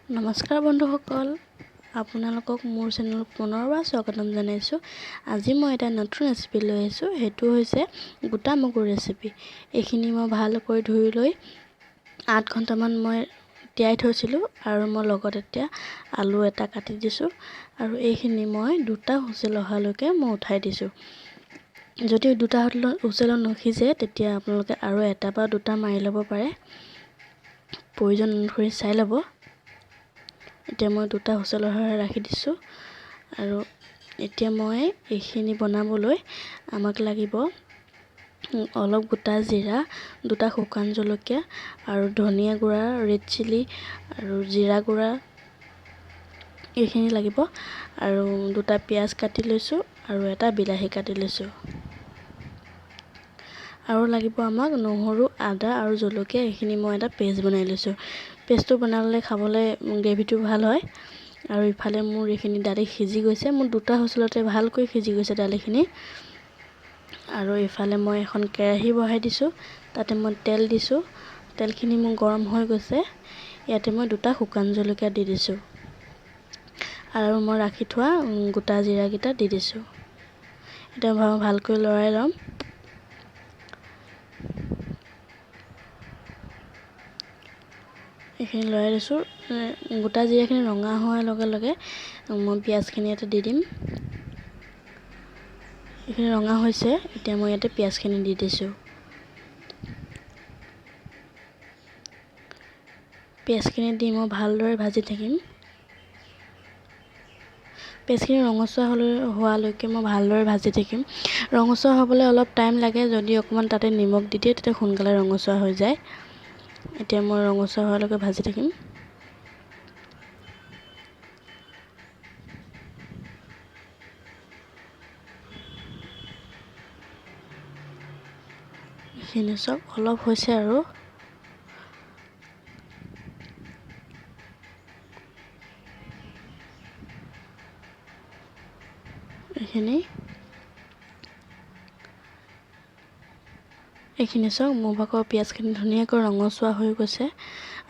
নমস্কাৰ বন্ধুসকল, আপোনালোকক মোৰ চেনেলত পুনৰবাৰ স্বাগতম জনাইছোঁ। আজি মই এটা নতুন ৰেচিপি লৈ আহিছোঁ। সেইটো হৈছে গোটা মগুৰ ৰেচিপি। এইখিনি মই ভালকৈ ধুই লৈ 8 ঘণ্টামান মই তিয়াই থৈছিলোঁ আৰু মই লগত এতিয়া আলু এটা কাটি দিছোঁ আৰু এইখিনি মই দুটা হুইচেল অহালৈকে মই উঠাই দিছোঁ। যদি দুটা হুইচেলত নসিজে তেতিয়া আপোনালোকে আৰু এটা বা দুটা মাৰি ল'ব পাৰে, প্ৰয়োজন অনুসৰি চাই ল'ব। এতিয়া মই দুটা হুইচেলৰ ৰাখি দিছোঁ আৰু এতিয়া মই এইখিনি বনাবলৈ আমাক লাগিব অলপ গোটা জিৰা, দুটা শুকান জলকীয়া আৰু ধনিয়া গুড়া, ৰেড চিলি আৰু জিৰা গুড়া এইখিনি লাগিব আৰু দুটা পিঁয়াজ কাটি লৈছোঁ আৰু এটা বিলাহী কাটি লৈছোঁ। আৰু লাগিব আমাক নহৰু, আদা আৰু জলকীয়া। এইখিনি মই এটা পেষ্ট বনাই লৈছোঁ। পেষ্টটো বনালে খাবলৈ গ্ৰেভিটো ভাল হয়। আৰু ইফালে মোৰ এইখিনি দালি সিজি গৈছে, মোৰ দুটা হুইচেলতে ভালকৈ সিজি গৈছে দালিখিনি। আৰু ইফালে মই এখন কেৰাহী বহাই দিছোঁ, তাতে মই তেল দিছোঁ। তেলখিনি মোৰ গৰম হৈ গৈছে। ইয়াতে মই দুটা শুকান জলকীয়া দি দিছোঁ আৰু মই ৰাখি থোৱা গোটা জিৰাকেইটা দি দিছোঁ। এতিয়া ভালকৈ লৰাই ল'ম। এইখিনি লৰাই দিছোঁ। গোটা জিৰাখিনি ৰঙা হোৱাৰ লগে লগে মই পিঁয়াজখিনি ইয়াতে দি দিম। এইখিনি ৰঙা হৈছে, এতিয়া মই ইয়াতে পিঁয়াজখিনি দি দিছোঁ। পিঁয়াজখিনি দি মই ভালদৰে ভাজি থাকিম। পিঁয়াজখিনি ৰঙচুৱা হোৱালৈকে মই ভালদৰে ভাজি থাকিম। ৰঙচুৱা হ'বলৈ অলপ টাইম লাগে, যদি অকণমান তাতে নিমখ দি দিয়ে তেতিয়া সোনকালে ৰঙচুৱা হৈ যায়। এতিয়া মই ৰঙচুৱা হোৱালৈকে ভাজি থাকিম। এইখিনি চব অলপ হৈছে আৰু এইখিনি চাওক, মোৰ ভাগৰ পিঁয়াজখিনি ধুনীয়াকৈ ৰঙচুৱা হৈ গৈছে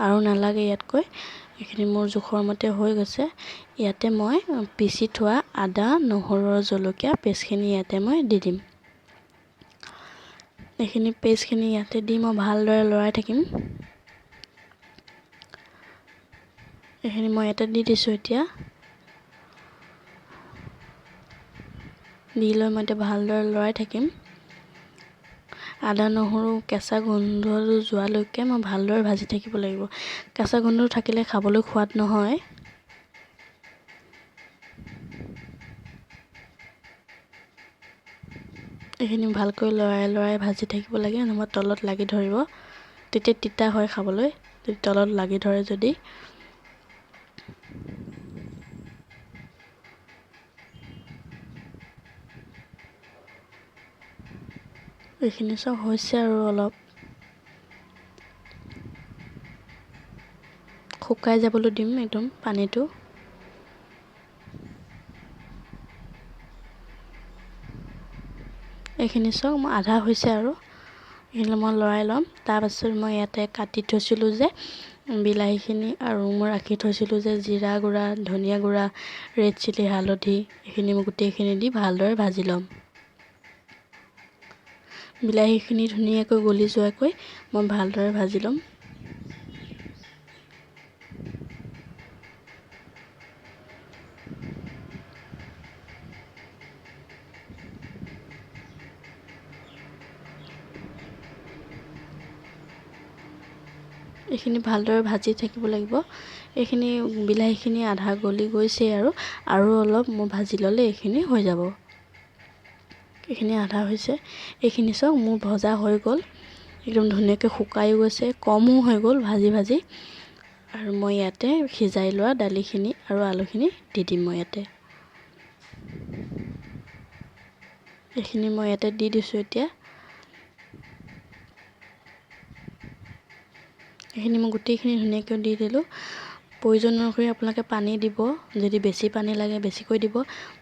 আৰু নালাগে ইয়াতকৈ। এইখিনি মোৰ জোখৰ মতে হৈ গৈছে। ইয়াতে মই পিচি থোৱা আদা, নহৰু আৰু জলকীয়া পেষ্টখিনি ইয়াতে মই দি দিম। এইখিনি পেষ্টখিনি ইয়াতে দি মই ভালদৰে লৰাই থাকিম। এইখিনি মই ইয়াতে দি দিছোঁ। এতিয়া দি লৈ মই এতিয়া ভালদৰে লৰাই থাকিম। আদা নহৰু কেঁচা গোন্ধটো যোৱালৈকে মই ভালদৰে ভাজি থাকিব লাগিব। কেঁচা গোন্ধটো থাকিলে খাবলৈ সোৱাদ নহয়। এইখিনি ভালকৈ লৰাই ভাজি থাকিব লাগে, নহ'লে তলত লাগি ধৰিব। তেতিয়া তিতা হয় খাবলৈ, যদি তলত লাগি ধৰে যদি। এইখিনি চব হৈছে আৰু অলপ শুকাই যাবলৈ দিম একদম পানীটো। এইখিনি চাওক, মই আধা হৈছে আৰু এইখিনি মই লৰাই ল'ম। তাৰপাছত মই ইয়াতে কাটি থৈছিলোঁ যে বিলাহীখিনি আৰু মই ৰাখি থৈছিলোঁ যে জিৰা গুড়া, ধনিয়া গুড়া, ৰেড চিলি, হালধি, এইখিনি মই গোটেইখিনি দি ভালদৰে ভাজি ল'ম। বিলাহীখিনি ধুনীয়াকৈ গলি যোৱাকৈ মই ভালদৰে ভাজি ল'ম। এইখিনি ভালদৰে ভাজি থাকিব লাগিব। এইখিনি বিলাহীখিনি আধা গলি গৈছে আৰু অলপ মই ভাজি ল'লে এইখিনি হৈ যাব। এইখিনি আধা হৈছে। এইখিনি চাওক, মোৰ ভজা হৈ গ'ল, একদম ধুনীয়াকৈ শুকায়ো গৈছে, কমো হৈ গ'ল ভাজি ভাজি। আৰু মই ইয়াতে সিজাই লোৱা দালিখিনি আৰু আলুখিনি দি দিম। মই ইয়াতে এইখিনি মই ইয়াতে দি দিছোঁ। এতিয়া এইখিনি মই গোটেইখিনি ধুনীয়াকৈ দি দিলোঁ। প্ৰয়োজন অনুসৰি আপোনালোকে পানী দিব, যদি বেছি পানী লাগে বেছিকৈ দিব।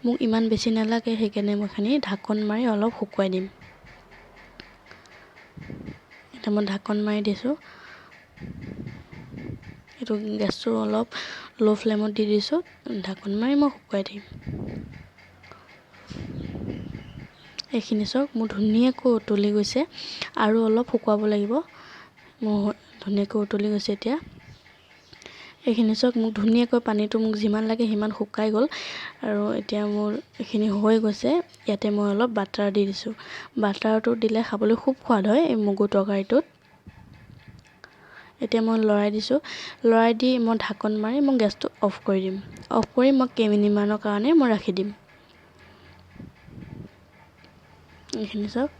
মোক ইমান বেছি নালাগে, সেইকাৰণে মই এইখিনি ঢাকন মাৰি অলপ শুকুৱাই দিম। এতিয়া মই ঢাকন মাৰি দিছোঁ। সেইটো গেছটো অলপ ল' ফ্লেমত দি দিছোঁ। ঢাকন মাৰি মই শুকুৱাই দিম। এইখিনি চাওক মোৰ ধুনীয়াকৈ উতলি গৈছে, আৰু অলপ শুকুৱাব লাগিব। মোৰ ধুনীয়াকৈ উতলি গৈছে এতিয়া। এইখিনি চাওক মোক ধুনীয়াকৈ পানীটো মোক যিমান লাগে সিমান শুকাই গ'ল, আৰু এতিয়া মোৰ এইখিনি হৈ গৈছে। ইয়াতে মই অলপ বাটাৰ দি দিছোঁ। বাটাৰটো দিলে খাবলৈ খুব সোৱাদ হয় এই মগু তৰকাৰীটোত। এতিয়া মই লৰাই দিছোঁ। লৰাই দি মই ঢাকন মাৰি মই গেছটো অফ কৰি দিম। অফ কৰি মই কেইমিনিটমানৰ কাৰণে মই ৰাখি দিম। এইখিনি চাওক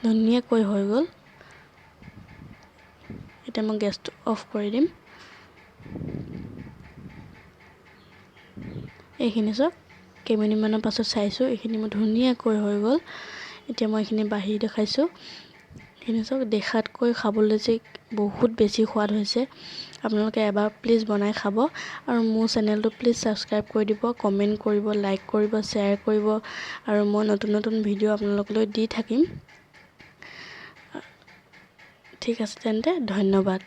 ধুনীয়াকৈ হৈ গ'ল। এতিয়া মই গেছটো অফ কৰি দিম। এইখিনি চাওক কেইমিনিটমানৰ পাছত চাইছোঁ, এইখিনি মোৰ ধুনীয়াকৈ হৈ গ'ল। এতিয়া মই এইখিনি বাঢ়ি দেখাইছোঁ। এইখিনি চাওক দেখাতকৈ খাবলৈ যে বহুত বেছি সোৱাদ হৈছে। আপোনালোকে এবাৰ প্লিজ বনাই খাব, আৰু মোৰ চেনেলটো প্লিজ ছাবস্ক্ৰাইব কৰি দিব, কমেণ্ট কৰিব, লাইক কৰিব, শ্বেয়াৰ কৰিব, আৰু মই নতুন নতুন ভিডিঅ' আপোনালোকলৈ দি থাকিম। ঠিক আছে তেন্তে, ধন্যবাদ।